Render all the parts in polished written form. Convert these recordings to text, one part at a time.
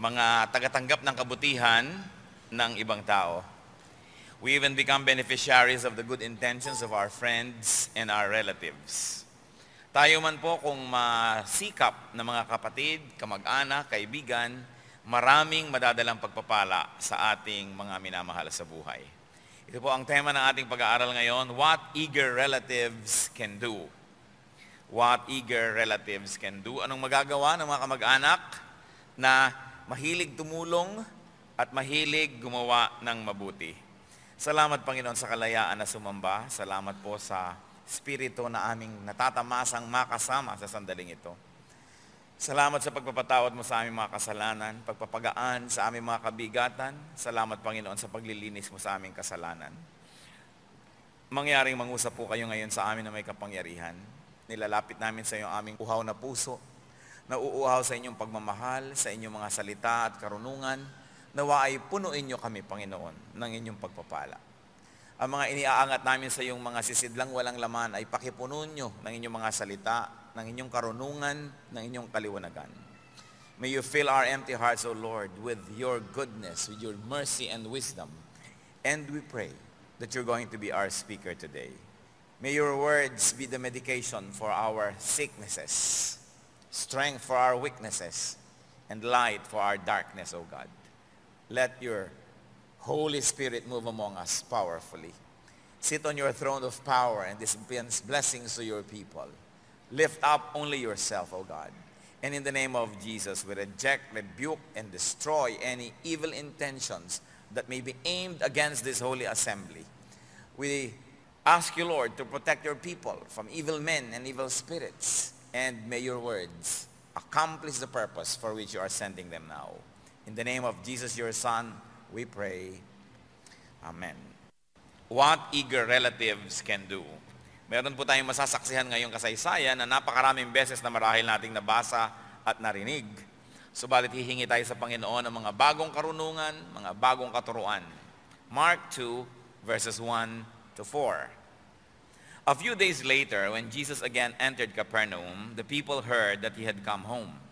Mga tagatanggap ng kabutihan ng ibang tao. We even become beneficiaries of the good intentions of our friends and our relatives. Tayo man po kung masikap na mga kapatid, kamag-anak, kaibigan, maraming madadalang pagpapala sa ating mga minamahal sa buhay. Ito po ang tema ng ating pag-aaral ngayon, What Eager Relatives Can Do. What eager relatives can do. Anong magagawa ng mga kamag-anak na mahilig tumulong at mahilig gumawa ng mabuti. Salamat Panginoon sa kalayaan na sumamba. Salamat po sa Espiritu na aming natatamasang makasama sa sandaling ito. Salamat sa pagpapatawad mo sa aming mga kasalanan, pagpapagaan sa aming mga kabigatan. Salamat Panginoon sa paglilinis mo sa aming kasalanan. Mangyaring mangusap po kayo ngayon sa amin na may kapangyarihan. Nilalapit namin sa iyo ang aming uhaw na puso, na uuhaw sa inyong pagmamahal, sa inyong mga salita at karunungan, nawa ay punuin niyo kami, Panginoon, ng inyong pagpapala. Ang mga iniaangat namin sa iyong mga sisidlang walang laman ay pakipuno niyo ng inyong mga salita, ng inyong karunungan, ng inyong kaliwanagan. May you fill our empty hearts, O Lord, with your goodness, with your mercy and wisdom. And we pray that you're going to be our speaker today. May your words be the medication for our sicknesses, strength for our weaknesses, and light for our darkness, O God. Let your Holy Spirit move among us powerfully. Sit on your throne of power and dispense blessings to your people. Lift up only yourself, O God. And in the name of Jesus, we reject, rebuke, and destroy any evil intentions that may be aimed against this holy assembly. We ask you, Lord, to protect your people from evil men and evil spirits. And may your words accomplish the purpose for which you are sending them now. In the name of Jesus, your Son, we pray. Amen. What eager relatives can do. Meron po tayong masasaksihan ngayong kasaysayan na napakaraming beses na marahil nating nabasa at narinig. Subalit hihingi tayo sa Panginoon ng mga bagong karunungan, mga bagong katuruan. Mark 2, verses 1 to 4. A few days later, when Jesus again entered Capernaum, the people heard that he had come home.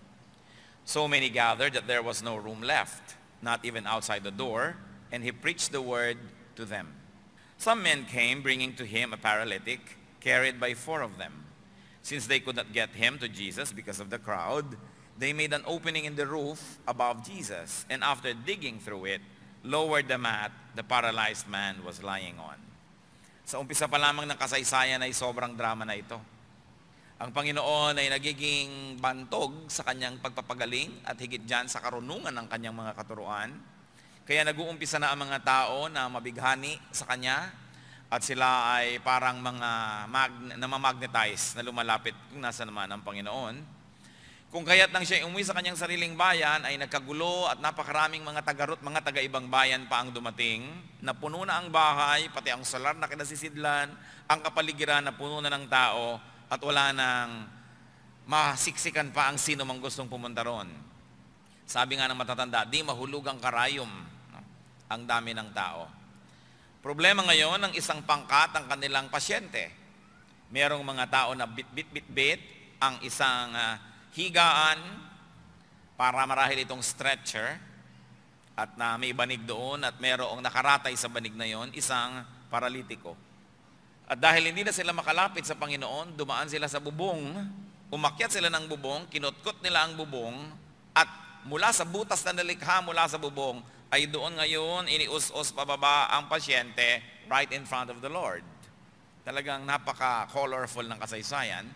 So many gathered that there was no room left, not even outside the door, and he preached the word to them. Some men came, bringing to him a paralytic, carried by 4 of them. Since they could not get him to Jesus because of the crowd, they made an opening in the roof above Jesus, and after digging through it, lowered the mat the paralyzed man was lying on. Sa umpisa pa lamang ng kasaysayan ay sobrang drama na ito. Ang Panginoon ay nagiging bantog sa kanyang pagpapagaling at higit dyan sa karunungan ng kanyang mga katuruan. Kaya nag-uumpisa na ang mga tao na mabighani sa kanya at sila ay parang mga namamagnetize na lumalapit kung nasa naman ang Panginoon. Kung kaya't nang siya umuwi sa kanyang sariling bayan ay nagkagulo at napakaraming mga tagarot, mga taga-ibang bayan pa ang dumating, na puno na ang bahay, pati ang solar na kinasisidlan, ang kapaligiran na puno na ng tao at wala nang masiksikan pa ang sino mang gustong pumunta ron. Sabi nga ng matatanda, di mahulog ang karayom, ang dami ng tao. Problema ngayon ng isang pangkat ang kanilang pasyente. Merong mga tao na bit ang isang higaan para marahil itong stretcher at na may banig doon at merong nakaratay sa banig na yon, isang paralitiko. At dahil hindi na sila makalapit sa Panginoon, dumaan sila sa bubong, umakyat sila ng bubong, kinutkot nila ang bubong at mula sa butas na nalikha mula sa bubong ay doon ngayon inius-us pababa ang pasyente right in front of the Lord. Talagang napaka-colorful ng kasaysayan.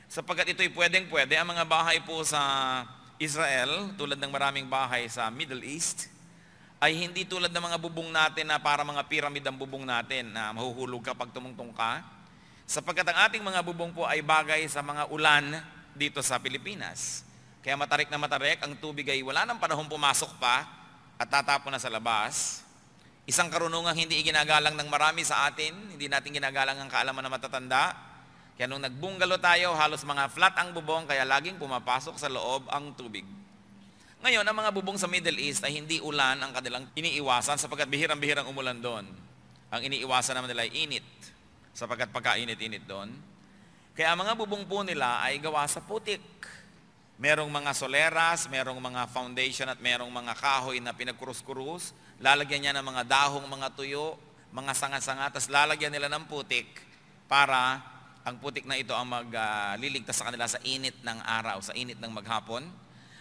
Sapagkat ito'y pwedeng-pwede, ang mga bahay po sa Israel, tulad ng maraming bahay sa Middle East, ay hindi tulad ng mga bubong natin na para mga pyramid ang bubong natin na mahuhulog kapag tumungtong ka. Sapagkat ang ating mga bubong po ay bagay sa mga ulan dito sa Pilipinas. Kaya matarik na matarik, ang tubig ay wala nang panahon pumasok pa at tatapon na sa labas. Isang karunungang hindi iginagalang ng marami sa atin, hindi natin ginagalang ang kaalaman na matatanda. Kaya nung nagbunggalo tayo, halos mga flat ang bubong, kaya laging pumapasok sa loob ang tubig. Ngayon, ang mga bubong sa Middle East ay hindi ulan ang kanilang iniiwasan sapagkat bihirang-bihirang umulan doon. Ang iniiwasan naman nila ay init, sapagkat pagkainit-init doon. Kaya ang mga bubong po nila ay gawa sa putik. Merong mga soleras, merong mga foundation at merong mga kahoy na pinagkurus-kurus. Lalagyan niya ng mga dahong, mga tuyo, mga sanga-sanga, tapos lalagyan nila ng putik para ang putik na ito ang magliligtas sa kanila sa init ng araw, sa init ng maghapon.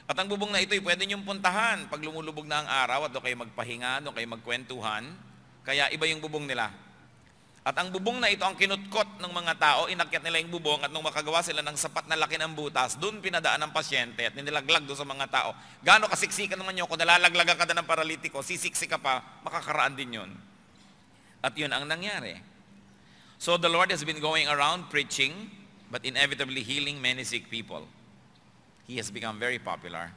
At ang bubong na ito, pwede niyong puntahan pag lumulubog na ang araw at doon kayo magpahinga, doon kayo magkwentuhan. Kaya iba yung bubong nila. At ang bubong na ito, ang kinutkot ng mga tao, inakyat nila yung bubong at nung makagawa sila ng sapat na laki ng butas, doon pinadaan ng pasyente at nilaglag doon sa mga tao. Gaano kasiksikan naman yun, kung nalalaglagan ka na ng paralitiko, sisiksi ka pa, makakaraan din yun. At yun ang nangyari. So the Lord has been going around preaching, but inevitably healing many sick people. He has become very popular.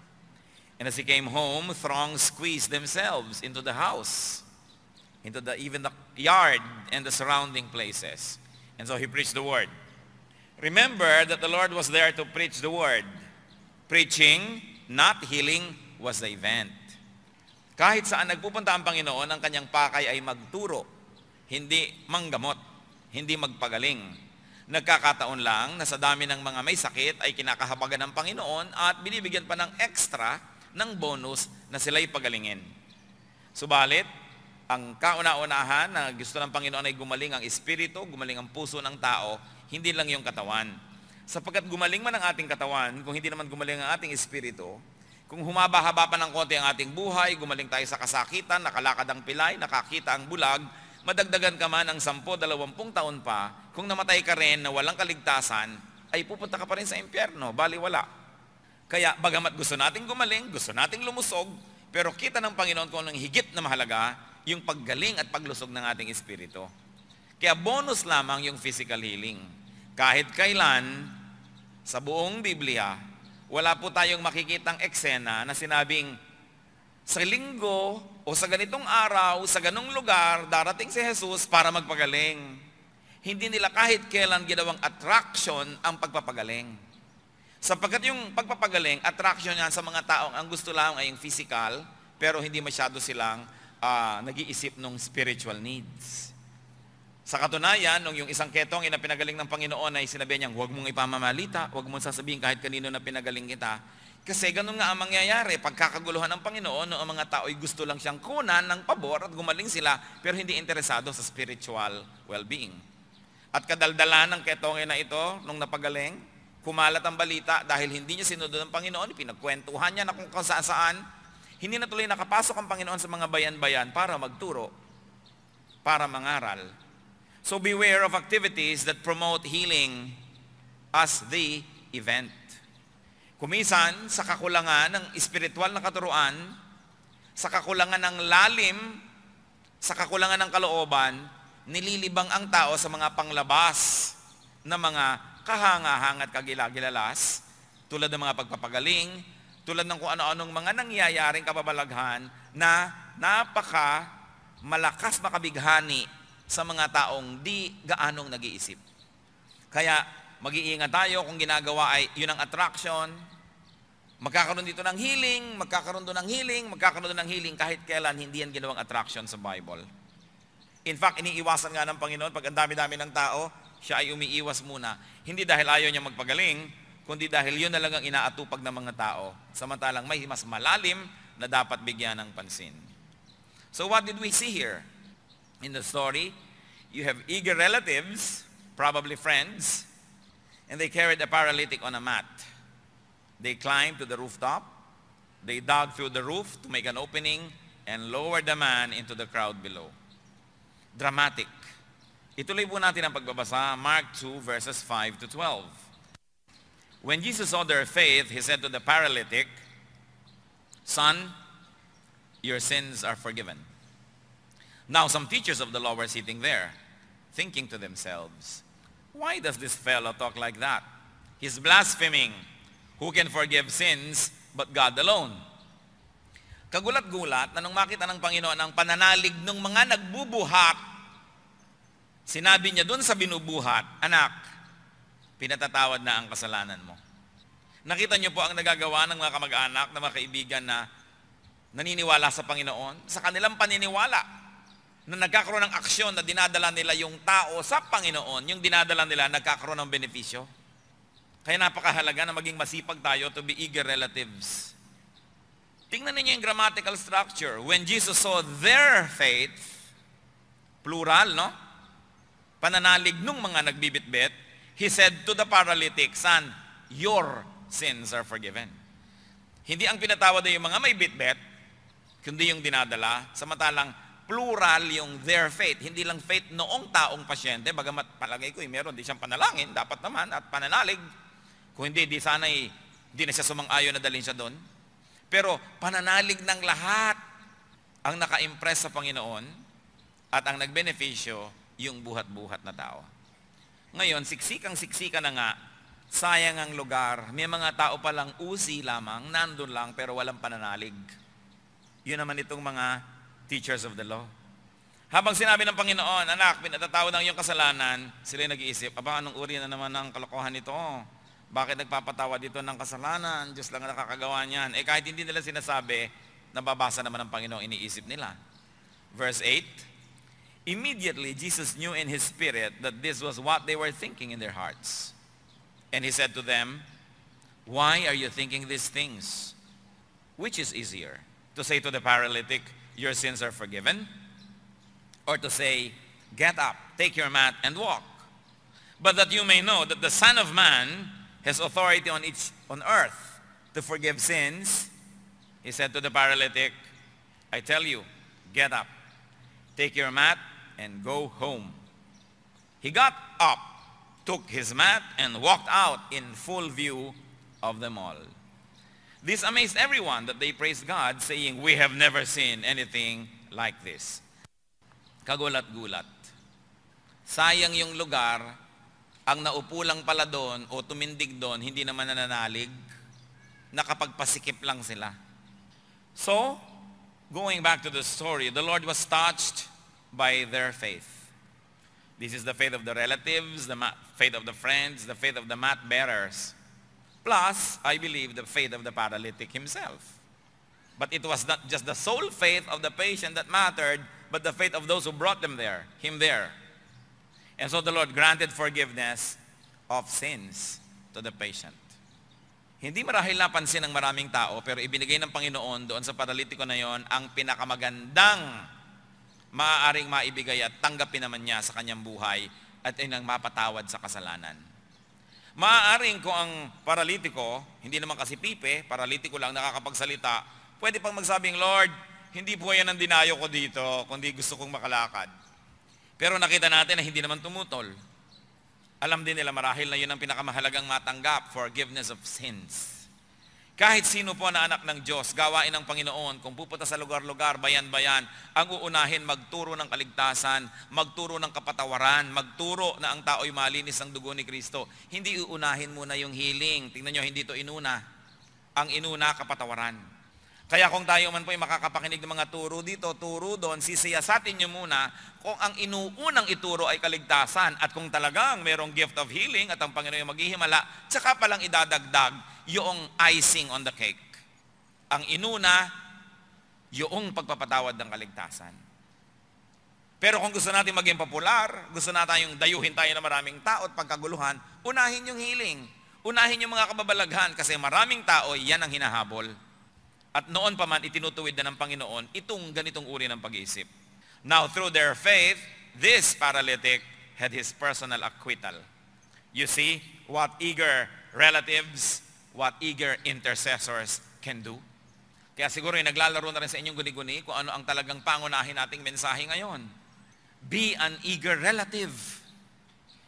And as he came home, throngs squeezed themselves into the house, into even the yard and the surrounding places. And so he preached the word. Remember that the Lord was there to preach the word. Preaching, not healing, was the event. Kahit saan nagpupunta ang Panginoon, ang kanyang pakay ay magturo, hindi manggamot, hindi magpagaling. Nagkakataon lang na sa dami ng mga may sakit ay kinakahabagan ng Panginoon at binibigyan pa ng extra ng bonus na sila'y pagalingin. Subalit, ang kauna-unahan na gusto ng Panginoon ay gumaling ang espiritu, gumaling ang puso ng tao, hindi lang yung katawan. Sapagkat gumaling man ang ating katawan, kung hindi naman gumaling ang ating espiritu, kung humaba-haba pa ng konti ang ating buhay, gumaling tayo sa kasakitan, nakalakad ang pilay, nakakita ang bulag, madagdagan ka man ang 10-20 taon pa, kung namatay ka rin na walang kaligtasan, ay pupunta ka pa rin sa impyerno, baliwala. Kaya bagamat gusto nating gumaling, gusto nating lumusog, pero kita ng Panginoon kung anong higit na mahalaga, yung paggaling at paglusog ng ating espiritu. Kaya bonus lamang yung physical healing. Kahit kailan, sa buong Biblia, wala po tayong makikitang eksena na sinabing, sa linggo o sa ganitong araw, sa ganong lugar, darating si Jesus para magpagaling. Hindi nila kahit kailan ginawang attraction ang pagpapagaling. Sapagkat yung pagpapagaling, attraction yan sa mga taong ang gusto lang ay yung physical, pero hindi masyado silang nag-iisip ng spiritual needs. Sa katunayan, nung yung isang ketong na pinagaling ng Panginoon ay sinabi niyang, huwag mong ipamamalita, huwag mong sasabihin kahit kanino na pinagaling kita. Kasi ganun nga ang mangyayari, pagkakaguluhan ng Panginoon, no, ang mga tao ay gusto lang siyang kunan ng pabor at gumaling sila, pero hindi interesado sa spiritual well-being. At kadaldalan ng ketong na ito, nung napagaling, kumalat ang balita dahil hindi niya sinunod ng Panginoon, pinagkwentuhan niya na kung saan, hindi na tuloy nakapasok ang Panginoon sa mga bayan-bayan para magturo, para mangaral. So beware of activities that promote healing as the event. Kumisan, sa kakulangan ng espiritual na katuruan, sa kakulangan ng lalim, sa kakulangan ng kalooban, nililibang ang tao sa mga panglabas na mga kahanga-hang at kagilagilalas, tulad ng mga pagpapagaling, tulad ng kung ano-anong mga nangyayaring kababalaghan na napaka malakas makabighani sa mga taong di gaanong nag-iisip. Kaya mag-iingat tayo kung ginagawa ay yun ang attraction, magkakaroon dito ng healing, magkakaroon doon ng healing, magkakaroon doon ng healing, kahit kailan hindi yan ginawang attraction sa Bible. In fact, iniiwasan nga ng Panginoon pag ang dami-dami ng tao, siya ay umiiwas muna. Hindi dahil ayaw niya magpagaling, kundi dahil yun na lang ang inaatupag ng mga tao, samantalang may mas malalim na dapat bigyan ng pansin. So what did we see here? In the story, you have eager relatives, probably friends, and they carried a paralytic on a mat. They climbed to the rooftop, they dug through the roof to make an opening, and lowered the man into the crowd below. Dramatic. Ituloy po natin ang pagbabasa, Mark 2 verses 5 to 12. When Jesus saw their faith, he said to the paralytic, "Son, your sins are forgiven." Now some teachers of the law were sitting there, thinking to themselves, "Why does this fellow talk like that? He's blaspheming. Who can forgive sins but God alone?" Kagulat-gulat na nung makita ng Panginoon ang pananalig ng mga nagbubuhat, sinabi niya dun sa binubuhat, "Anak, pinatatawad na ang kasalanan mo." Nakita niyo po ang nagagawa ng mga kamag-anak, ng mga kaibigan na naniniwala sa Panginoon, sa kanilang paniniwala, na nagkakaroon ng aksyon na dinadala nila yung tao sa Panginoon, yung dinadala nila nagkakaroon ng benepisyo. Kaya napakahalaga na maging masipag tayo to be eager relatives. Tingnan ninyo yung grammatical structure. When Jesus saw their faith, plural, no? Pananalig nung mga nagbibitbit, He said to the paralytic, "Son, your sins are forgiven." Hindi ang pinatawad ay yung mga may bitbit, kundi yung dinadala, samantalang plural yung their faith. Hindi lang faith noong taong pasyente, bagamat palagay ko, meron di siyang panalangin, dapat naman, at pananalig. Kung hindi, di sana'y di na siya sumang-ayon na dalhin siya doon. Pero pananalig ng lahat ang naka-impress sa Panginoon at ang nagbenepisyo yung buhat-buhat na tao. Ngayon, siksikang-siksika na nga, sayang ang lugar. May mga tao palang usi lamang, nandun lang, pero walang pananalig. Yun naman itong mga teachers of the law. Habang sinabi ng Panginoon, "Anak, pinatatawad ang iyong kasalanan," sila nag-iisip, "Aba, anong uri na naman ng kalokohan nito? Bakit nagpapatawad dito ng kasalanan? Diyos lang ang nakakagawa niyan." Kahit hindi nila sinasabi, nababasa naman ng Panginoon, iniisip nila. Verse 8, "Immediately Jesus knew in His spirit that this was what they were thinking in their hearts. And He said to them, 'Why are you thinking these things? Which is easier, to say to the paralytic, your sins are forgiven? Or to say, get up, take your mat, and walk? But that you may know that the Son of Man has authority on earth to forgive sins,' He said to the paralytic, 'I tell you, get up, take your mat, and go home.' He got up, took his mat, and walked out in full view of them all. This amazed everyone that they praised God, saying, 'We have never seen anything like this.'" Kagulat-gulat. Sayang yung lugar, ang naupo lang pala doon o tumindig doon, hindi naman nananalig, nakapagpasikip lang sila. So, going back to the story, the Lord was touched by their faith. This is the faith of the relatives, the faith of the friends, the faith of the mat bearers. Plus, I believe, the faith of the paralytic himself. But it was not just the sole faith of the patient that mattered, but the faith of those who brought him there. And so the Lord granted forgiveness of sins to the patient. Hindi marahil napansin ng maraming tao, pero ibinigay ng Panginoon doon sa paralitiko na yon ang pinakamagandang maaaring maibigay at tanggapin naman niya sa kanyang buhay at inang mapatawad sa kasalanan. Maaaring kung ang paralitiko, hindi naman kasi pipe, paralitiko lang nakakapagsalita, pwede pang magsabing, "Lord, hindi po yan ang dinayo ko dito, kundi gusto kong makalakad." Pero nakita natin na hindi naman tumutol. Alam din nila marahil na yun ang pinakamahalagang matanggap, forgiveness of sins. Kahit sino po na anak ng Diyos, gawain ng Panginoon, kung pupunta sa lugar-lugar, bayan-bayan, ang uunahin magturo ng kaligtasan, magturo ng kapatawaran, magturo na ang tao'y malinis ng dugo ni Kristo. Hindi uunahin muna yung healing. Tingnan nyo, hindi ito inuna. Ang inuna, kapatawaran. Kaya kung tayo man po ay makakapakinig ng mga turo dito, turo doon, sisiyasatin nyo muna kung ang inuunang ituro ay kaligtasan at kung talagang merong gift of healing at ang Panginoon ay maghihimala, tsaka palang idadagdag yung icing on the cake. Ang inuna, yung pagpapatawad ng kaligtasan. Pero kung gusto natin maging popular, gusto natin yung dayuhin tayo ng maraming tao at pagkaguluhan, unahin yung healing. Unahin yung mga kababalaghan kasi maraming tao, yan ang hinahabol. At noon pa man, itinutuwid na ng Panginoon itong ganitong uri ng pag-iisip. Now, through their faith, this paralytic had his personal acquittal. You see what eager relatives, what eager intercessors can do. Kaya siguro yung naglalaro na rin sa inyong guni-guni kung ano ang talagang pangunahin nating mensahe ngayon. Be an eager relative.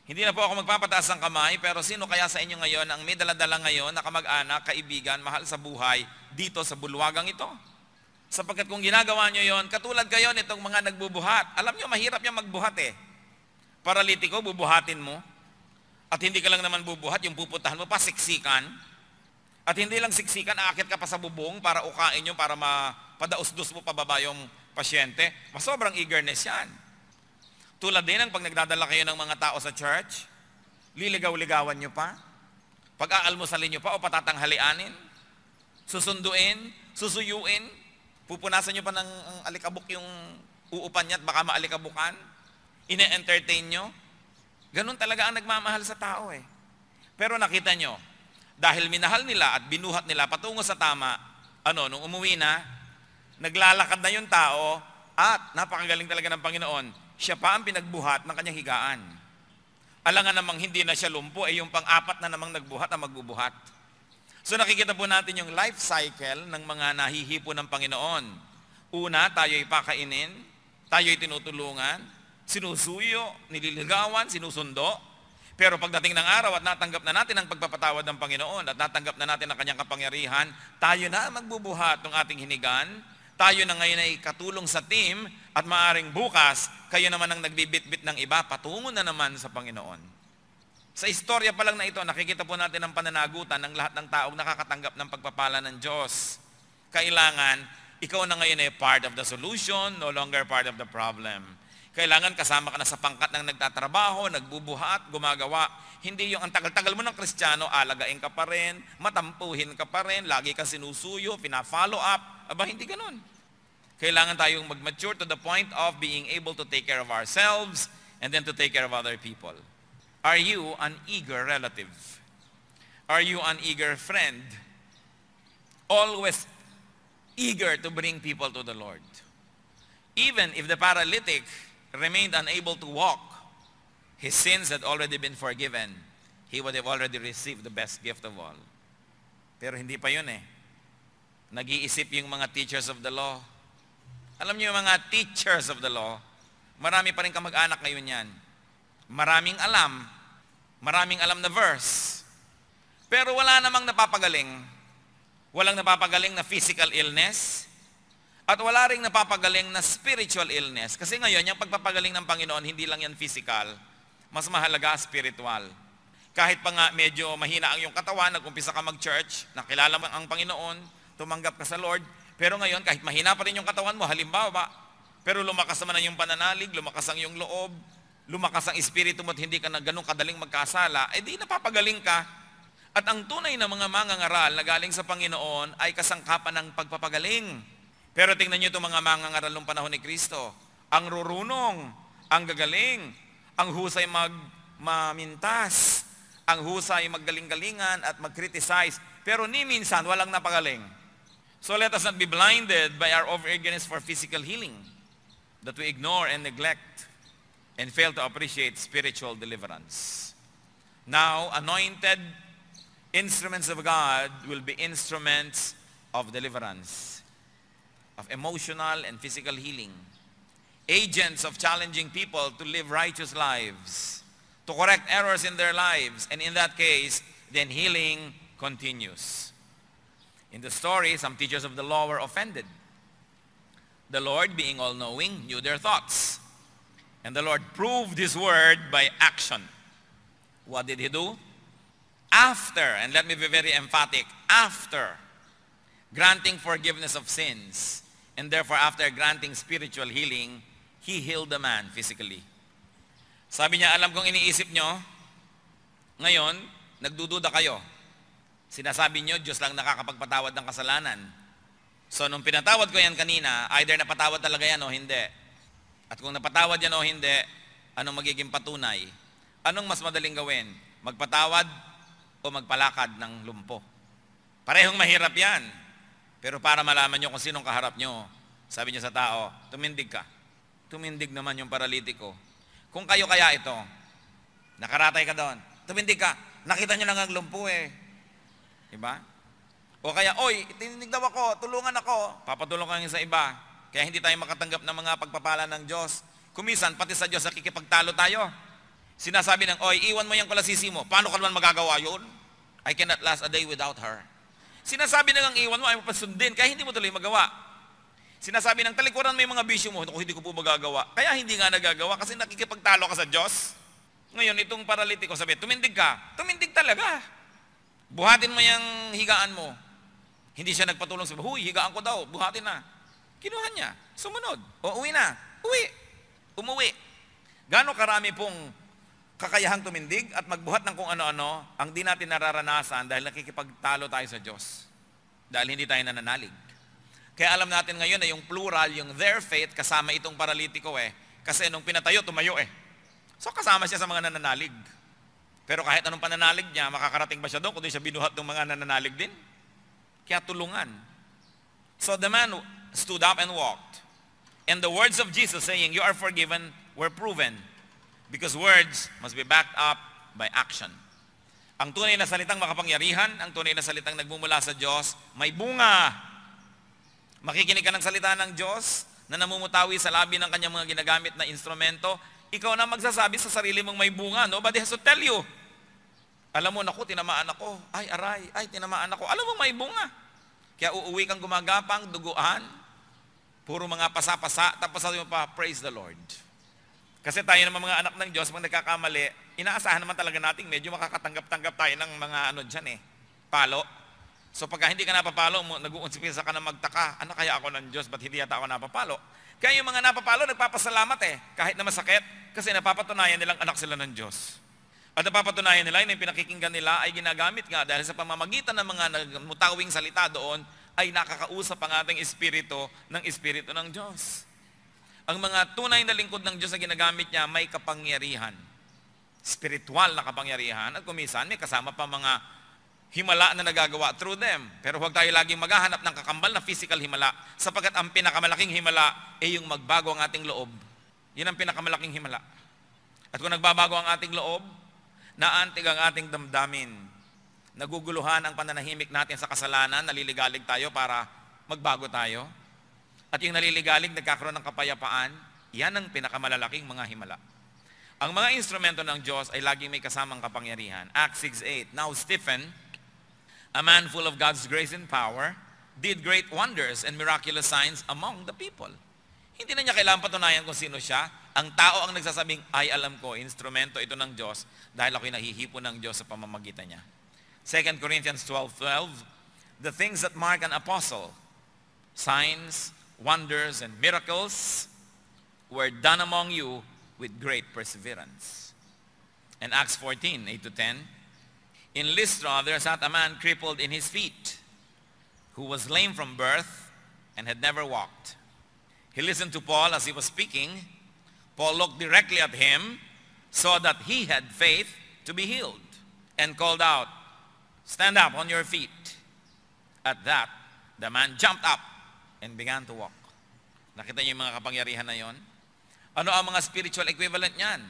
Hindi na po ako magpapataas ng kamay, pero sino kaya sa inyo ngayon ang may daladala ngayon na kamag-anak, kaibigan, mahal sa buhay dito sa bulwagang ito? Sapagkat kung ginagawa nyo yon, katulad kayo nitong mga nagbubuhat. Alam nyo, mahirap yung magbuhat eh. Paralitiko, bubuhatin mo. At hindi ka lang naman bubuhat, yung pupuntahan mo pa, siksikan. At hindi lang siksikan, aakit ka pa sa bubong para ukain nyo, para mapadaus-dus mo pababa yung pasyente. Mas sobrang eagerness yan. Tulad din ang pag nagdadala kayo ng mga tao sa church, liligaw-ligawan nyo pa, pag-aalmusalin nyo pa o patatanghalianin, susunduin, susuyuin, pupunasan nyo pa ng alikabok yung uupan niya at baka maalikabukan, ine-entertain nyo. Ganun talaga ang nagmamahal sa tao eh. Pero nakita nyo, dahil minahal nila at binuhat nila patungo sa tama, nung umuwi na, naglalakad na yung tao at napakagaling talaga ng Panginoon, siya pa ang pinagbuhat ng kanyang higaan. Alangan namang hindi na siya lumpo, yung pang-apat na namang nagbuhat ang magbubuhat. So nakikita po natin yung life cycle ng mga nahihipo ng Panginoon. Una, tayo'y pakainin, tayo'y tinutulungan, sinusuyo, nililigawan, sinusundo. Pero pagdating ng araw at natanggap na natin ang pagpapatawad ng Panginoon at natanggap na natin ang kanyang kapangyarihan, tayo na magbubuhat ng ating hinigan. Tayo na ngayon ay katulong sa team at maaring bukas, kayo naman ang nagbibitbit ng iba, patungo na naman sa Panginoon. Sa istorya pa lang na ito, nakikita po natin ang pananagutan ng lahat ng taong nakakatanggap ng pagpapala ng Diyos. Kailangan, ikaw na ngayon ay part of the solution, no longer part of the problem. Kailangan kasama ka na sa pangkat ng nagtatrabaho, nagbubuhat, gumagawa. Hindi yung ang tagal-tagal mo ng Kristiyano, alagain ka pa rin, matampuhin ka pa rin, lagi ka sinusuyo, pina-follow up. Aba, hindi ganun. Kailangan tayong mag-mature to the point of being able to take care of ourselves and then to take care of other people. Are you an eager relative? Are you an eager friend? Always eager to bring people to the Lord. Even if the paralytic remained unable to walk, his sins had already been forgiven. He would have already received the best gift of all. Pero hindi pa yun eh. Nag-iisip yung mga teachers of the law. Alam niyo yung mga teachers of the law, marami pa rin kamag-anak ngayon yan. Maraming alam na verse. Pero wala namang napapagaling. Walang napapagaling na physical illness. At wala ring napapagaling na spiritual illness. Kasi ngayon, yung pagpapagaling ng Panginoon, hindi lang yan physical. Mas mahalaga spiritual. Kahit pa nga medyo mahina ang iyong katawan, nag-umpisa ka mag-church, nakilala mo ang Panginoon, tumanggap ka sa Lord. Pero ngayon, kahit mahina pa rin yung katawan mo, halimbawa, pero lumakas naman ang iyong pananalig, lumakas ang iyong loob, lumakas ang espiritu mo at hindi ka na ganun kadaling magkasala, di napapagaling ka. At ang tunay na mga mangangaral na galing sa Panginoon ay kasangkapan ng pagpapagaling. Pero tingnan niyo itong mga mangangaral ng panahon ni Kristo. Ang rurunong, ang gagaling, ang husay mamintas, ang husay maggaling-galingan at mag-criticize. Pero ni minsan, walang napagaling. So let us not be blinded by our over-eagerness for physical healing, that we ignore and neglect and fail to appreciate spiritual deliverance. Now, anointed instruments of God will be instruments of deliverance, of emotional and physical healing, agents of challenging people to live righteous lives, to correct errors in their lives, and in that case, then healing continues. In the story, some teachers of the law were offended. The Lord, being all-knowing, knew their thoughts. And the Lord proved His word by action. What did He do? After, and let me be very emphatic, after granting forgiveness of sins, and therefore after granting spiritual healing, He healed the man physically. Sabi niya, alam kong iniisip nyo, ngayon, nagdududa kayo. Sinasabi nyo, Diyos lang nakakapagpatawad ng kasalanan. So, nung pinatawad ko yan kanina, either napatawad talaga yan o hindi. At kung napatawad yan o hindi, anong magiging patunay? Anong mas madaling gawin? Magpatawad o magpalakad ng lumpo? Parehong mahirap yan. Pero para malaman nyo kung sinong kaharap nyo, sabi nyo sa tao, tumindig ka. Tumindig naman yung paralitiko. Kung kayo kaya ito, nakaratay ka doon, tumindig ka. Nakita nyo lang ang lumpo eh. Diba? O kaya, oy, tinindig daw ako, tulungan ako. Papatulong ka sa iba. Kaya hindi tayo makatanggap ng mga pagpapala ng Diyos. Kumisan, pati sa Diyos, nakikipagtalo tayo. Sinasabi ng, oy, iwan mo yung kulasisi mo. Paano ka naman magagawa yun? I cannot last a day without her. Sinasabi ng iwan mo, ay mapasundin, kaya hindi mo tuloy magawa. Sinasabi ng talikuran mo yung mga bisyo mo, kung hindi ko po magagawa. Kaya hindi nga nagagawa, kasi nakikipagtalo ka sa Diyos. Ngayon, itong paralitiko, sabi, tumindig ka. Tumindig talaga. Buhatin mo yung higaan mo. Hindi siya nagpatulong sa, huy, higaan ko daw, buhatin na. Kinuha niya, sumunod, o uwi na, umuwi. Gaano karami pong kakayahang tumindig at magbuhat ng kung ano-ano ang di natin nararanasan dahil nakikipagtalo tayo sa Diyos. Dahil hindi tayo nananalig. Kaya alam natin ngayon na yung plural, yung their faith, kasama itong paralitiko eh. Kasi nung pinatayo, tumayo eh. So kasama siya sa mga nananalig. Pero kahit anong pananalig niya, makakarating ba siya doon kundi siya binuhat ng mga nananalig din? Kaya tulungan. So the man stood up and walked. And the words of Jesus saying, "You are forgiven," were proven. Because words must be backed up by action. Ang tunay na salitang makapangyarihan, ang tunay na salitang nagmumula sa Diyos, may bunga. Makikinig ka ng salita ng Diyos na namumutawi sa labi ng kanyang mga ginagamit na instrumento, ikaw na magsasabi sa sarili mong may bunga. Nobody has to tell you. Alam mo, naku, tinamaan ako. Ay, aray, ay, tinamaan ako. Alam mo, may bunga. Kaya uuwi kang gumagapang, duguan, puro mga pasa-pasa, tapos sabi mo pa, praise the Lord. Kasi tayo naman mga anak ng Diyos, pag nagkakamali, inaasahan naman talaga natin, medyo makakatanggap-tanggap tayo ng mga palo. So pagka hindi ka napapalo, nag-uunsipisa ka na magtaka, ano kaya ako ng Diyos, ba't hindi yata ako napapalo? Kaya yung mga napapalo, nagpapasalamat kahit na masakit, kasi napapatunayan nilang anak sila ng Diyos. At napapatunayan nila, yung pinakikinggan nila ay ginagamit nga dahil sa pamamagitan ng mga nagmutawing salita doon, ay nakakausap ang ating espiritu ng Diyos. Ang mga tunay na lingkod ng Diyos na ginagamit niya, may kapangyarihan. Spiritual na kapangyarihan. At kumisan, may kasama pa mga himala na nagagawa through them. Pero huwag tayo laging maghahanap ng kakambal na physical himala, sapagkat ang pinakamalaking himala ay yung magbago ang ating loob. Yun ang pinakamalaking himala. At kung nagbabago ang ating loob, naantig ang ating damdamin. Naguguluhan ang pananahimik natin sa kasalanan, naliligalig tayo para magbago tayo. At yung naliligalig, nagkakaroon ng kapayapaan, yan ang pinakamalalaking mga himala. Ang mga instrumento ng Diyos ay laging may kasamang kapangyarihan. Acts 6:8, "Now Stephen, a man full of God's grace and power, did great wonders and miraculous signs among the people." Hindi na niya kailangan patunayan kung sino siya. Ang tao ang nagsasabing, ay alam ko, instrumento ito ng Diyos dahil ako'y nahihipo ng Diyos sa pamamagitan niya. 2 Corinthians 12:12, "The things that mark an apostle, signs, wonders, and miracles were done among you with great perseverance." And Acts 14:8-10, "In Lystra there sat a man crippled in his feet, who was lame from birth and had never walked. He listened to Paul as he was speaking. Paul looked directly at him, saw that he had faith to be healed, and called out, 'Stand up on your feet.' At that, the man jumped up and began to walk." Nakita niyo yung mga kapangyarihan na yon? Ano ang mga spiritual equivalent niyan?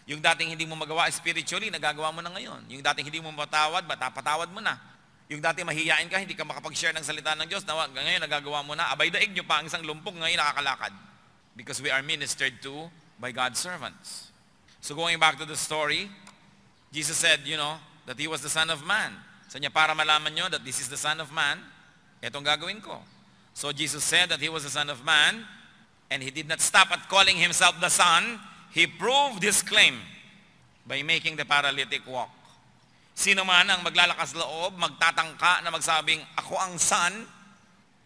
Yung dating hindi mo magawa spiritually, nagagawa mo na ngayon. Yung dating hindi mo matawad, patawad mo na. Yung dating mahihiyain ka, hindi ka makapag-share ng salita ng Diyos, ngayon nagagawa mo na. Abay daig nyo pa ang isang lumpog, ngayon nakakalakad. Because we are ministered to by God's servants. So going back to the story, Jesus said, that He was the Son of Man. Sa niya, para malaman nyo that this is the Son of Man, etong gagawin ko. So Jesus said that He was the Son of Man, and He did not stop at calling Himself the Son. He proved His claim by making the paralytic walk. Sino man ang maglalakas loob, magtatangka na magsabing, ako ang Son,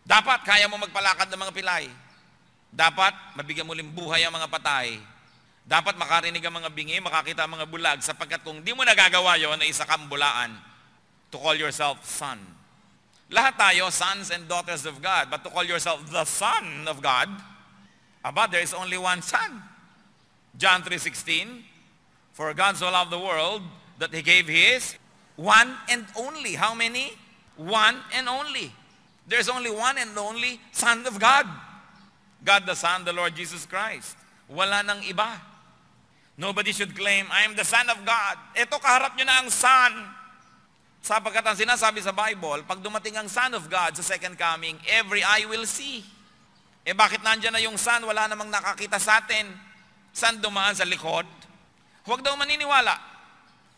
dapat kaya mo magpalakad ng mga pilay. Dapat mabigyan mo rin buhay ang mga patay. Dapat makarinig ang mga bingi, makakita ang mga bulag, sapagkat kung di mo nagagawa yon, ay isa kang bulaan to call yourself son. Lahat tayo, sons and daughters of God, but to call yourself the Son of God, there is only one Son. John 3:16, "For God so loved the world that He gave His one and only." How many? One and only. There's only one and only Son of God. God the Son, the Lord Jesus Christ. Wala nang iba. Nobody should claim, I am the Son of God. Ito, kaharap nyo na ang Son. Sapagkat ang sinasabi sa Bible, pag dumating ang Son of God sa second coming, every eye will see. Bakit nandyan na yung Son? Wala namang nakakita sa atin. Saan dumaan? Sa likod? Huwag daw maniniwala.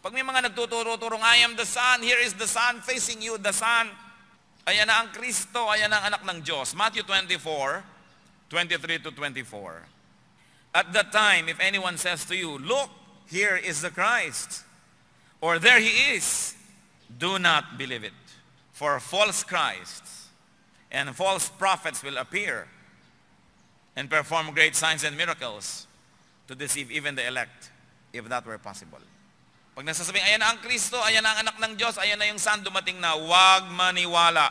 Pag may mga nagtuturo-turong, I am the Son, here is the Son, facing you, the Son. Ayan na ang Kristo, ayan ang anak ng Diyos. Matthew 24:23-24. "At that time, if anyone says to you, 'Look, here is the Christ,' or 'There He is,' do not believe it. For false Christs and false prophets will appear and perform great signs and miracles to deceive even the elect, if that were possible." Pag nasasabing, ayan na ang Kristo, ayan na ang anak ng Diyos, ayan na yung Son, dumating na, huwag maniwala.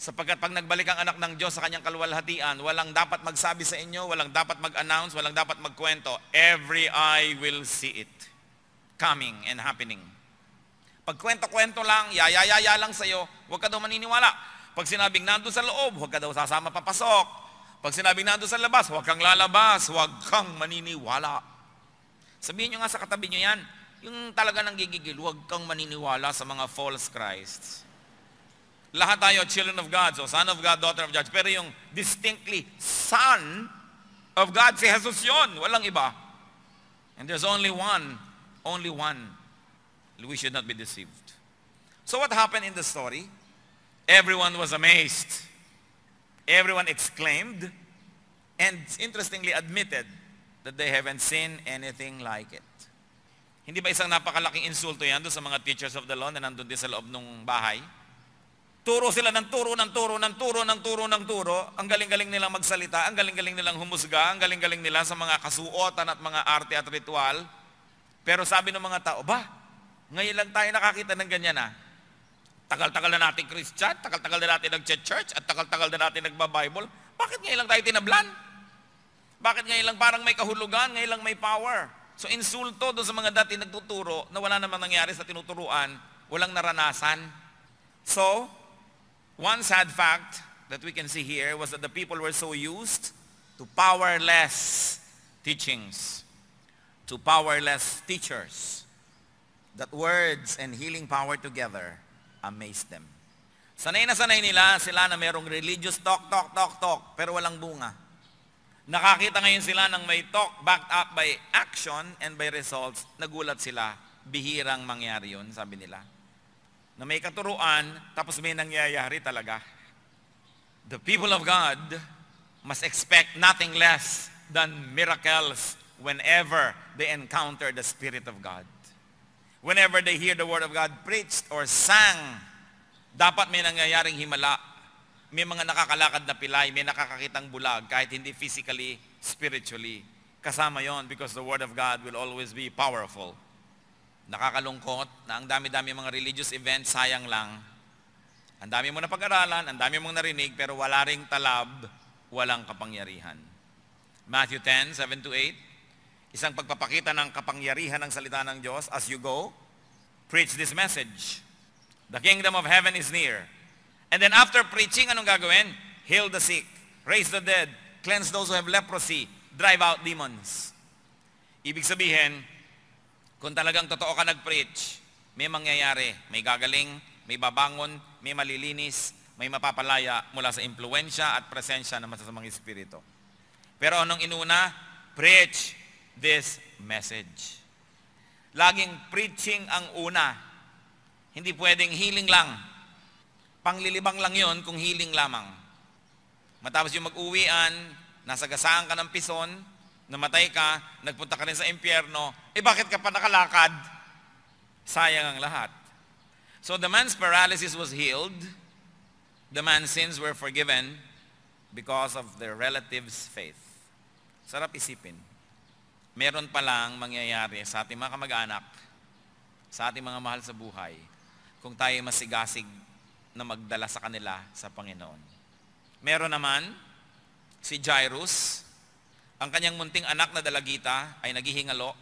Sapagkat pag nagbalik ang anak ng Diyos sa kanyang kaluwalhatian, walang dapat magsabi sa inyo, walang dapat mag-announce, walang dapat magkwento. Every eye will see it. coming and happening. Pag kwento-kwento lang, yaya lang sa'yo, huwag ka daw maniniwala. Pag sinabing nandun sa loob, huwag ka daw sasama papasok. Pag sinabing nandun sa labas, huwag kang lalabas, huwag kang maniniwala. Sabihin nyo nga sa katabi nyo yan, yung talaga nang gigigil, huwag kang maniniwala sa mga false Christs. Lahat tayo children of God, so son of God, daughter of God. Pero yung distinctly son of God, si Jesus yun, walang iba. And there's only one. We should not be deceived. So what happened in the story? Everyone was amazed. Everyone exclaimed, and interestingly admitted that they haven't seen anything like it. Hindi ba isang napakalaking insulto yan doon sa mga teachers of the law na nandun din sa loob ng bahay? Turo sila ng turo. Ang galing-galing nilang magsalita, ang galing-galing nilang humusga, ang galing-galing nila sa mga kasuotan at mga arte at ritual. Pero sabi ng mga tao, ngayon lang tayo nakakita ng ganyan Tagal-tagal na natin Christian, tagal-tagal na natin nag-church, at tagal-tagal na natin nagba-Bible. Bakit ngayon lang tayo tinablan? Bakit ngayon lang parang may kahulugan, ngayon lang may power? So insulto doon sa mga dati nagtuturo na wala namang nangyari sa tinuturuan, walang naranasan. So, one sad fact that we can see here was that the people were so used to powerless teachings, to powerless teachers, that words and healing power together amazed them. Sanay na sanay nila sila na merong religious talk, pero walang bunga. Nakakita ngayon sila ng may talk backed up by action and by results. Nagulat sila, bihirang mangyari yun, sabi nila. Na may katuruan, tapos may nangyayari talaga. The people of God must expect nothing less than miracles whenever they encounter the Spirit of God. Whenever they hear the Word of God preached or sang, dapat may nangyayaring himala. May mga nakakalakad na pilay, may nakakakitang bulag, kahit hindi physically, spiritually. Kasama yon because the Word of God will always be powerful. Nakakalungkot na ang dami-dami mga religious events, sayang lang. Ang dami mo na pag-aralan, ang dami mong narinig, pero wala ring talab, walang kapangyarihan. Matthew 10:7-8. Isang pagpapakita ng kapangyarihan ng salita ng Diyos. As you go, preach this message. The kingdom of heaven is near. And then after preaching, anong gagawin? Heal the sick, raise the dead, cleanse those who have leprosy, drive out demons. Ibig sabihin, kung talagang totoo ka nag-preach, may mangyayari, may gagaling, may babangon, may malilinis, may mapapalaya mula sa impluensya at presensya ng masasamang espiritu. Pero anong inuna? Preach this message. Laging preaching ang una. Hindi pwedeng healing lang. Panglilibang lang yon kung healing lamang. Matapos yung mag-uwian, nasagasaan ka ng pison, namatay ka, nagpunta ka rin sa impyerno, bakit ka pa nakalakad? Sayang ang lahat. So the man's paralysis was healed. The man's sins were forgiven because of their relative's faith. Sarap isipin. Meron palang mangyayari sa ating mga kamag-anak, sa ating mga mahal sa buhay, kung tayo masigasig na magdala sa kanila sa Panginoon. Meron naman si Jairus, ang kanyang munting anak na dalagita ay naghihingalo,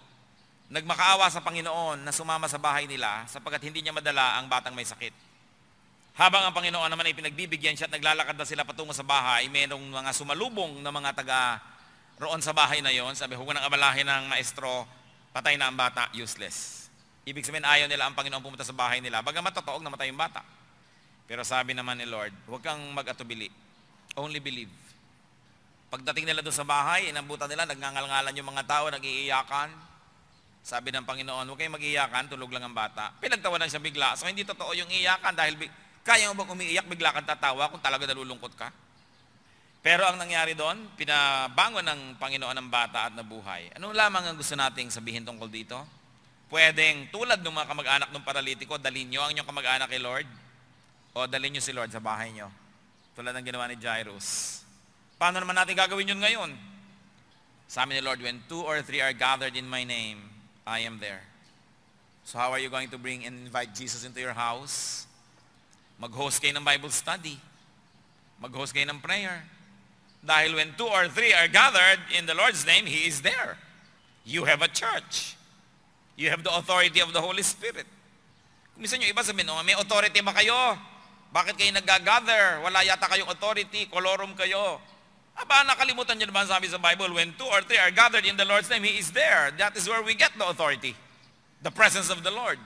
nagmakaawa sa Panginoon na sumama sa bahay nila sapagkat hindi niya madala ang batang may sakit. Habang ang Panginoon naman ay pinagbibigyan siya at naglalakad na sila patungo sa bahay, mayroong mga sumalubong na mga taga roon sa bahay na yon, sabi, huwag nang abalahin ng maestro, patay na ang bata, useless. Ibig sabihin, ayaw nila ang Panginoon pumunta sa bahay nila. Bagamat totoo, namatay yung bata. Pero sabi naman ni Lord, huwag kang mag-atubili. Only believe. Pagdating nila doon sa bahay, inambutan nila, nagngangal-ngalan yung mga tao, nag-iiyakan. Sabi ng Panginoon, huwag kayong mag-iiyakan, tulog lang ang bata. Pinagtawanan siya bigla. So hindi totoo yung iyakan dahil kaya mo bang umiiyak, bigla kang tatawa kung talaga nalulungkot ka? Pero ang nangyari doon, pinabangon ng Panginoon ang bata at nabuhay. Ano lamang ang gusto nating sabihin tungkol dito? Pwedeng tulad ng mga kamag-anak ng paralitiko, dalhin nyo ang inyong kamag-anak kay Lord o dalhin nyo si Lord sa bahay nyo. Tulad ng ginawa ni Jairus. Paano naman natin gagawin yun ngayon? Sabi ni Lord, when 2 or 3 are gathered in my name, I am there. So how are you going to bring and invite Jesus into your house? Mag-host kayo ng Bible study. Mag-host kayo ng prayer. Dahil when 2 or 3 are gathered in the Lord's name, He is there. You have a church. You have the authority of the Holy Spirit. Kung minsan yung iba sabihin, may authority ba kayo? Bakit kayo nag-gather? Wala yata kayong authority, kolorum kayo. Aba, nakalimutan nyo naman sabi sa Bible, when 2 or 3 are gathered in the Lord's name, He is there. That is where we get the authority. The presence of the Lord.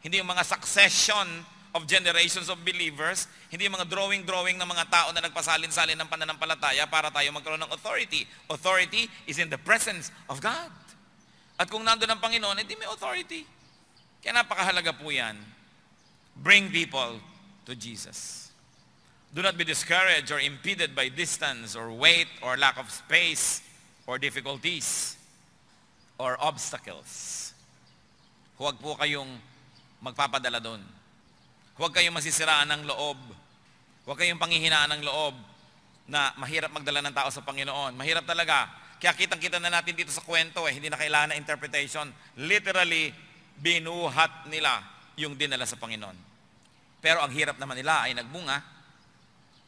Hindi yung mga succession of generations of believers, hindi yung mga drawing ng mga tao na nagpasalin-salin ng pananampalataya para tayo magkaroon ng authority. Authority is in the presence of God. At kung nandun ang Panginoon, hindi may authority. Kaya napakahalaga po yan. Bring people to Jesus. Do not be discouraged or impeded by distance or weight or lack of space or difficulties or obstacles. Huwag po kayong magpapadala doon. Huwag kayong masisiraan ng loob. Huwag kayong panghihinaan ng loob na mahirap magdala ng tao sa Panginoon. Mahirap talaga. Kaya kitang-kita na natin dito sa kwento hindi na kailangan na interpretation. Literally, binuhat nila yung dinala sa Panginoon. Pero ang hirap naman nila ay nagbunga.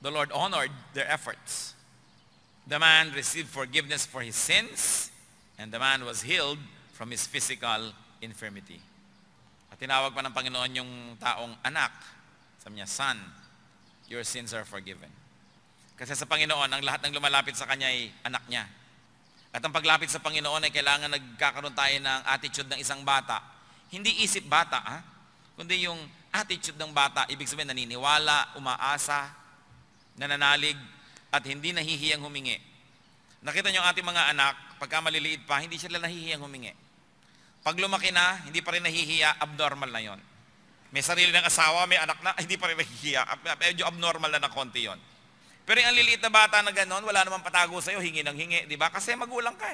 The Lord honored their efforts. The man received forgiveness for his sins, and the man was healed from his physical infirmity. At tinawag pa ng Panginoon yung taong anak. Sabi niya, son, your sins are forgiven. Kasi sa Panginoon, ang lahat ng lumalapit sa Kanya ay anak niya. At ang paglapit sa Panginoon ay kailangan nagkakaroon tayo ng attitude ng isang bata. Hindi isip bata, kundi yung attitude ng bata. Ibig sabihin, naniniwala, umaasa, nananalig, at hindi nahihiyang humingi. Nakita niyo ang ating mga anak, pagka maliliit pa, hindi sila nahihiyang humingi. Pag lumaki na, hindi pa rin nahihiya, abnormal na yon. May sarili ng asawa, may anak na, hindi pa rin nahihiya. Medyo abnormal na konti yon. Pero yung liliit na bata na gano'n, wala namang patago sa'yo, hingi ng hingi, di ba? Kasi magulang ka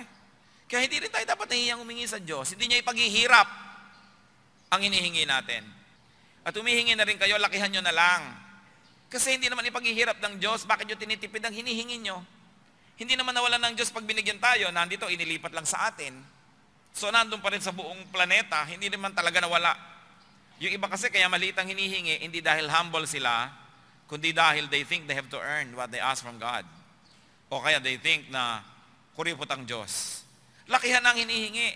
Kaya hindi rin tayo dapat nahihiyang humingi sa Diyos. Hindi niya ipaghihirap ang hinihingi natin. At humihingi na rin kayo, lakihan nyo na lang. Kasi hindi naman ipaghihirap ng Diyos, bakit nyo tinitipid ang hinihingi nyo? Hindi naman nawalan ng Diyos pag binigyan tayo, nandito, inilipat lang sa atin. So nandun pa rin sa buong planeta, hindi naman talaga nawala. Yung iba kasi kaya maliit ang hinihingi, hindi dahil humble sila, kundi dahil they think they have to earn what they ask from God. O kaya they think na kuripot ang Diyos. Lakihan ang hinihingi.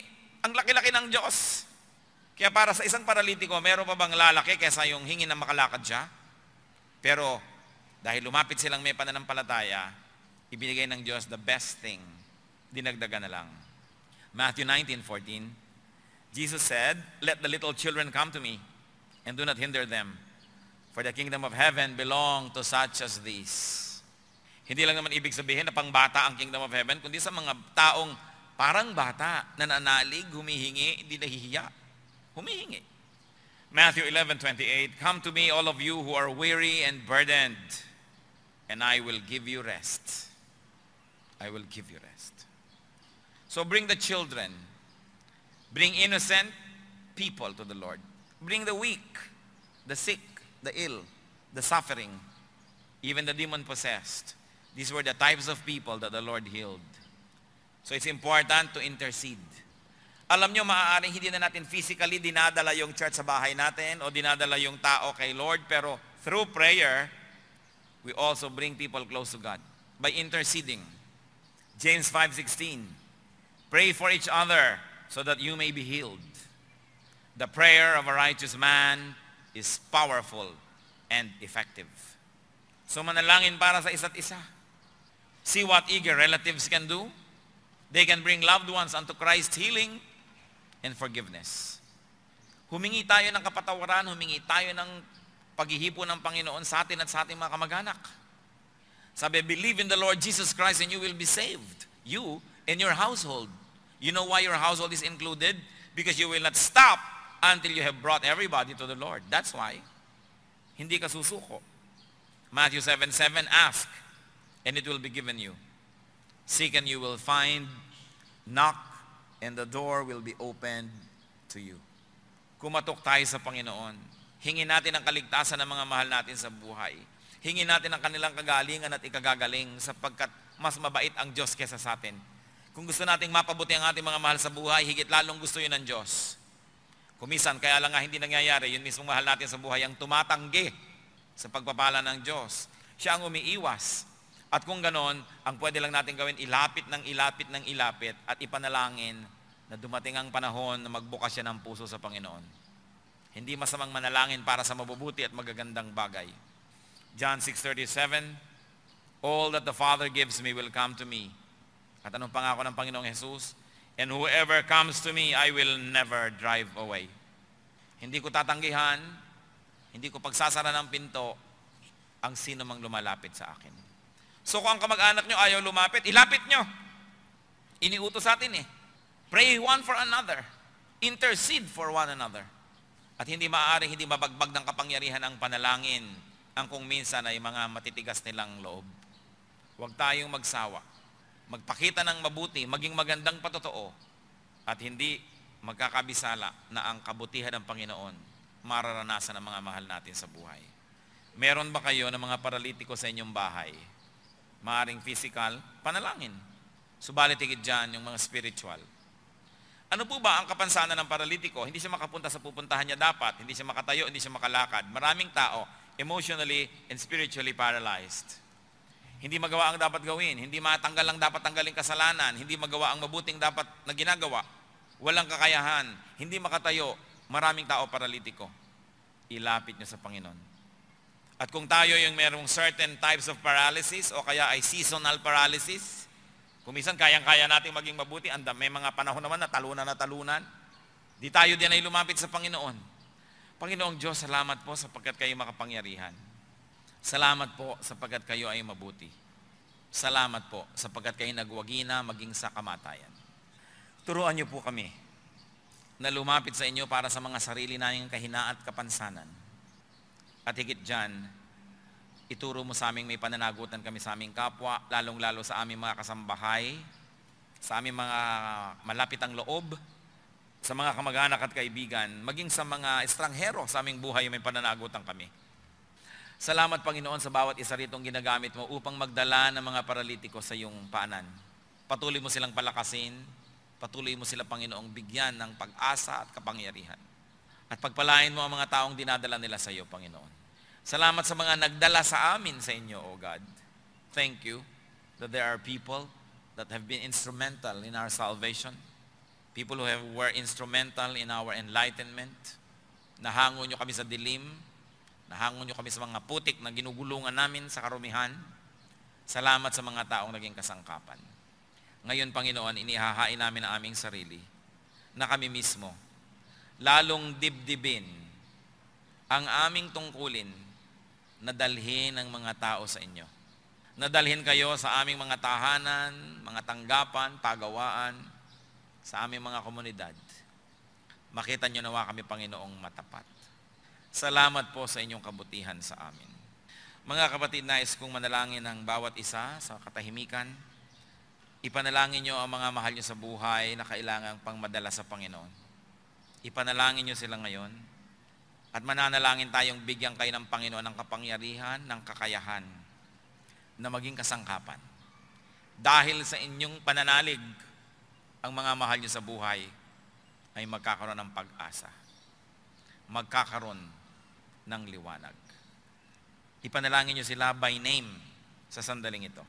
Ang laki-laki ng Diyos. Kaya para sa isang paralitiko, meron pa bang lalaki kaysa yung hingi na makalakad siya? Pero dahil lumapit silang may pananampalataya, ibinigay ng Diyos the best thing. Dinagdagan na lang. Matthew 19:14, Jesus said, "Let the little children come to me, and do not hinder them, for the kingdom of heaven belong to such as these." Hindi lang naman ibig sabihin na pangbata ang kingdom of heaven, kundi sa mga taong parang bata, nananalig, humihingi, hindi nahihiya. Humihingi. Matthew 11:28, "Come to me, all of you who are weary and burdened, and I will give you rest." I will give you rest. So bring the children. Bring innocent people to the Lord. Bring the weak, the sick, the ill, the suffering, even the demon-possessed. These were the types of people that the Lord healed. So it's important to intercede. Alam nyo, maaaring hindi na natin physically dinadala yung church sa bahay natin o dinadala yung tao kay Lord, pero through prayer, we also bring people close to God by interceding. James 5:16, "Pray for each other so that you may be healed. The prayer of a righteous man is powerful and effective." So manalangin para sa isa't isa. See what eager relatives can do. They can bring loved ones unto Christ's healing and forgiveness. Humingi tayo ng kapatawaran, humingi tayo ng paghihipo ng Panginoon sa atin at sa ating mga kamag-anak. Sabi, believe in the Lord Jesus Christ and you will be saved. You and your household. You know why your household is included? Because you will not stop until you have brought everybody to the Lord. That's why. Hindi ka susuko. Matthew 7:7, "Ask, and it will be given you. Seek and you will find. Knock, and the door will be opened to you." Kumatok tayo sa Panginoon. Hingin natin ang kaligtasan ng mga mahal natin sa buhay. Hingin natin ang kanilang kagalingan at ikagagaling sapagkat mas mabait ang Diyos kesa sa atin. Kung gusto nating mapabuti ang ating mga mahal sa buhay, higit lalong gusto yun ng Diyos. Kumisan, kaya lang nga hindi nangyayari, yun mismo mahal natin sa buhay ang tumatanggi sa pagpapala ng Diyos. Siya ang umiiwas. At kung ganon, ang pwede lang natin gawin, ilapit ng ilapit ng ilapit at ipanalangin na dumating ang panahon na magbukas siya ng puso sa Panginoon. Hindi masamang manalangin para sa mabubuti at magagandang bagay. John 6:37, all that the Father gives me will come to me. At anong pangako ng Panginoong Jesus? And whoever comes to me, I will never drive away. Hindi ko tatanggihan, hindi ko pagsasara ng pinto ang sino mang lumalapit sa akin. So kung ang kamag-anak nyo ayaw lumapit, ilapit nyo. Iniutos sa atin eh. Pray one for another. Intercede for one another. At hindi maaaring hindi mabagbag ng kapangyarihan ang panalangin ang kung minsan ay mga matitigas nilang loob. Huwag tayong magsawa. Magpakita ng mabuti, maging magandang patotoo, at hindi magkakabisala na ang kabutihan ng Panginoon mararanasan ng mga mahal natin sa buhay. Meron ba kayo ng mga paralitiko sa inyong bahay? Maaring physical, panalangin. Subalit higit dyan yung mga spiritual. Ano po ba ang kapansanan ng paralitiko? Hindi siya makapunta sa pupuntahan niya dapat, hindi siya makatayo, hindi siya makalakad. Maraming tao, emotionally and spiritually paralyzed. Hindi magawa ang dapat gawin, hindi matanggal ang dapat tanggaling kasalanan, hindi magawa ang mabuting dapat na ginagawa. Walang kakayahan, hindi makatayo, maraming tao paralitiko. Ilapit niyo sa Panginoon. At kung tayo yung merong certain types of paralysis o kaya ay seasonal paralysis, kung minsan kayang-kaya natin maging mabuti, may mga panahon naman na talunan. Di tayo din ay lumapit sa Panginoon. Panginoong Diyos, salamat po sapagkat kayo makapangyarihan. Salamat po sapagkat kayo ay mabuti. Salamat po sapagkat kayo nagwagi na maging sa kamatayan. Turuan niyo po kami na lumapit sa inyo para sa mga sarili naming kahina at kapansanan. At higit dyan, ituro mo sa aming may pananagutan kami sa aming kapwa, lalong-lalo sa aming mga kasambahay, sa aming mga malapit ang loob, sa mga kamag-anak at kaibigan, maging sa mga estranghero sa aming buhay may pananagutan kami. Salamat, Panginoon, sa bawat isa ritong ginagamit mo upang magdala ng mga paralitiko sa iyong paanan. Patuloy mo silang palakasin, patuloy mo sila, Panginoong, bigyan ng pag-asa at kapangyarihan. At pagpalain mo ang mga taong dinadala nila sa iyo, Panginoon. Salamat sa mga nagdala sa amin sa inyo, O God. Thank you that there are people that have been instrumental in our salvation. People who were instrumental in our enlightenment. Nahango nyo kami sa dilim. Nahango nyo kami sa mga putik na ginugulungan namin sa karumihan. Salamat sa mga taong naging kasangkapan. Ngayon, Panginoon, inihahain namin ang aming sarili na kami mismo, lalong dibdibin ang aming tungkulin na dalhin ang mga tao sa inyo. Nadalhin kayo sa aming mga tahanan, mga tanggapan, pagawaan, sa aming mga komunidad. Makita nyo nawa kami, Panginoong, matapat. Salamat po sa inyong kabutihan sa amin. Mga kapatid, nais kong manalangin ang bawat isa sa katahimikan. Ipanalangin nyo ang mga mahal nyo sa buhay na kailangang pang madala sa Panginoon. Ipanalangin nyo sila ngayon. At mananalangin tayong bigyan kayo ng Panginoon ng kapangyarihan, ng kakayahan na maging kasangkapan. Dahil sa inyong pananalig, ang mga mahal nyo sa buhay ay magkakaroon ng pag-asa. Magkakaroon ng liwanag. Ipanalangin nyo sila by name sa sandaling ito.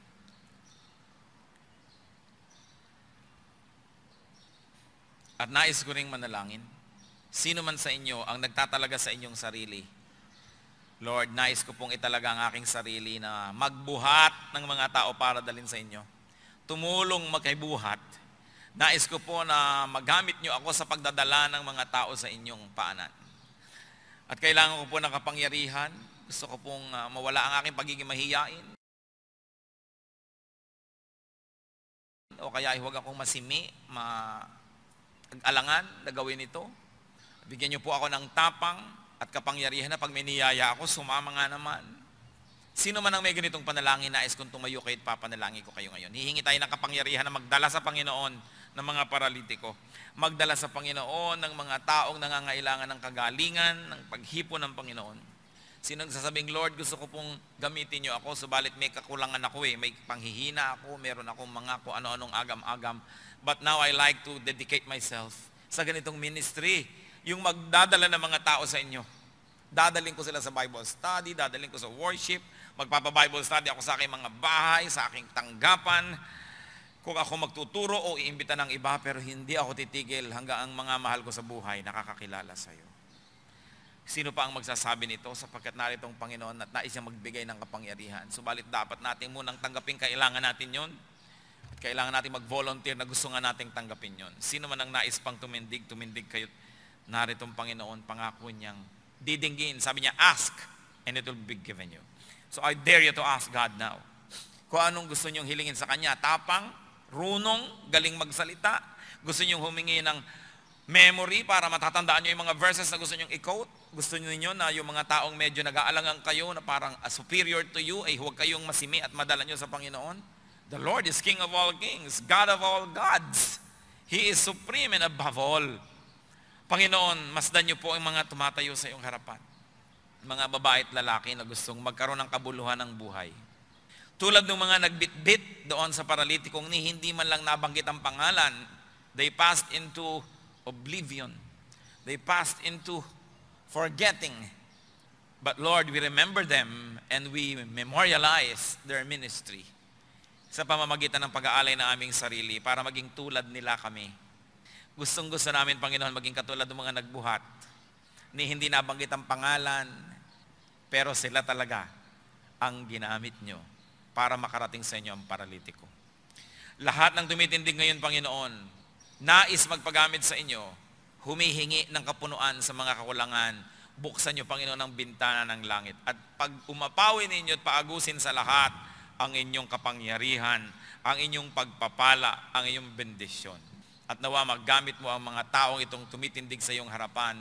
At nais ko ring manalangin, sino man sa inyo ang nagtatalaga sa inyong sarili, Lord, nais ko pong italaga ang aking sarili na magbuhat ng mga tao para dalhin sa inyo. Tumulong magkaibuhat. Nais ko po na magamit nyo ako sa pagdadala ng mga tao sa inyong paanan. At kailangan ko po ng kapangyarihan. Gusto ko pong mawala ang aking pagiging mahiyain. O kaya huwag akong masimi, mag-alangan na gawin ito. Bigyan niyo po ako ng tapang at kapangyarihan na pag may niyaya ako, sumama nga naman. Sino man ang may ganitong panalangin, nais kong tumayo kayo at papanalangin ko kayo ngayon. Hihingi tayo ng kapangyarihan na magdala sa Panginoon ng mga paralitiko. Magdala sa Panginoon ng mga taong nangangailangan ng kagalingan, ng paghipon ng Panginoon. Sino nagsasabing, Lord, gusto ko pong gamitin niyo ako, subalit may kakulangan ako may panghihina ako, meron akong mga kung ano-anong agam-agam. But now I like to dedicate myself sa ganitong ministry. Yung magdadala ng mga tao sa inyo. Dadaling ko sila sa Bible study, dadaling ko sa worship, magpapa-Bible study ako sa aking mga bahay, sa aking tanggapan. Kung ako magtuturo o iimbita ng iba, pero hindi ako titigil hanggang ang mga mahal ko sa buhay nakakakilala sa iyo. Sino pa ang magsasabi nito sapagkat narito ang Panginoon at nais niya magbigay ng kapangyarihan. Subalit dapat natin munang tanggapin, kailangan natin yon. At kailangan natin mag-volunteer na gusto nga nating tanggapin yon. Sino man ang nais pang tumindig kayo. Narito ang Panginoon, pangako niyang didinggin. Sabi niya, ask and it will be given you. So I dare you to ask God now. Kung anong gusto niyong hilingin sa Kanya, tapang, runong, galing magsalita, gusto niyong humingi ng memory para matatandaan niyo yung mga verses na gusto niyong i-quote. Gusto niyo na yung mga taong medyo nag-aalangan kayo na parang superior to you, ay huwag kayong masimi at madala niyo sa Panginoon. The Lord is King of all kings, God of all gods. He is supreme and above all. Panginoon, masdan niyo po ang mga tumatayo sa iyong harapan. Mga babae at lalaki na gustong magkaroon ng kabuluhan ng buhay. Tulad ng mga nagbitbit doon sa paralitikong ni hindi man lang nabanggit ang pangalan, they passed into oblivion. They passed into forgetting. But Lord, we remember them and we memorialize their ministry sa pamamagitan ng pag-aalay ng aming sarili para maging tulad nila kami. Gustong-gusto namin, Panginoon, maging katulad ng mga nagbuhat ni hindi nabanggit ang pangalan, pero sila talaga ang ginamit nyo para makarating sa inyo ang paralitiko. Lahat ng tumitindig ngayon, Panginoon, nais magpagamit sa inyo, humihingi ng kapunuan sa mga kakulangan, buksan nyo, Panginoon, ang bintana ng langit. At pag umapawin ninyo at paagusin sa lahat ang inyong kapangyarihan, ang inyong pagpapala, ang inyong bendisyon. At nawa maggamit mo ang mga taong itong tumitindig sa iyong harapan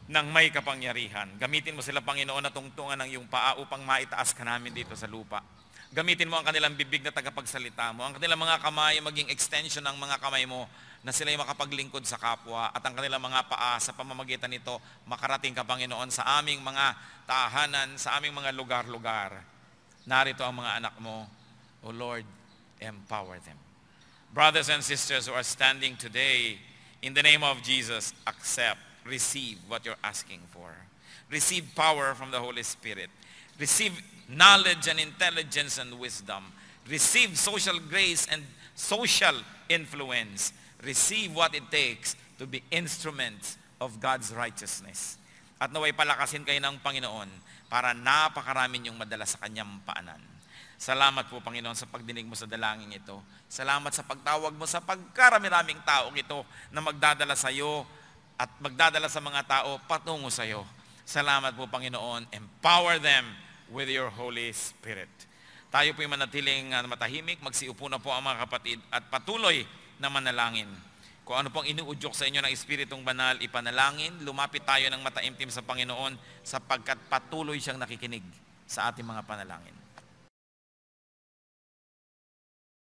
ng may kapangyarihan. Gamitin mo sila, Panginoon, na tungtungan ng iyong paa upang maitaas ka namin dito sa lupa. Gamitin mo ang kanilang bibig na tagapagsalita mo, ang kanilang mga kamay maging extension ng mga kamay mo na sila'y makapaglingkod sa kapwa at ang kanilang mga paa sa pamamagitan nito makarating ka, Panginoon, sa aming mga tahanan, sa aming mga lugar-lugar. Narito ang mga anak mo. O Lord, empower them. Brothers and sisters who are standing today, in the name of Jesus, accept, receive what you're asking for. Receive power from the Holy Spirit. Receive knowledge and intelligence and wisdom. Receive social grace and social influence. Receive what it takes to be instruments of God's righteousness. At naway palakasin kayo ng Panginoon para napakarami niyong madala sa Kanyang paanan. Salamat po, Panginoon, sa pagdinig mo sa dalangin ito. Salamat sa pagtawag mo sa pagkarami-raming taong ito na magdadala sa iyo at magdadala sa mga tao patungo sa iyo. Salamat po, Panginoon. Empower them with your Holy Spirit. Tayo po'y manatiling matahimik, magsiupo na po ang mga kapatid at patuloy na manalangin. Kung ano pong inuudyok sa inyo ng Espiritong Banal, ipanalangin, lumapit tayo ng mataimtim sa Panginoon sapagkat patuloy siyang nakikinig sa ating mga panalangin.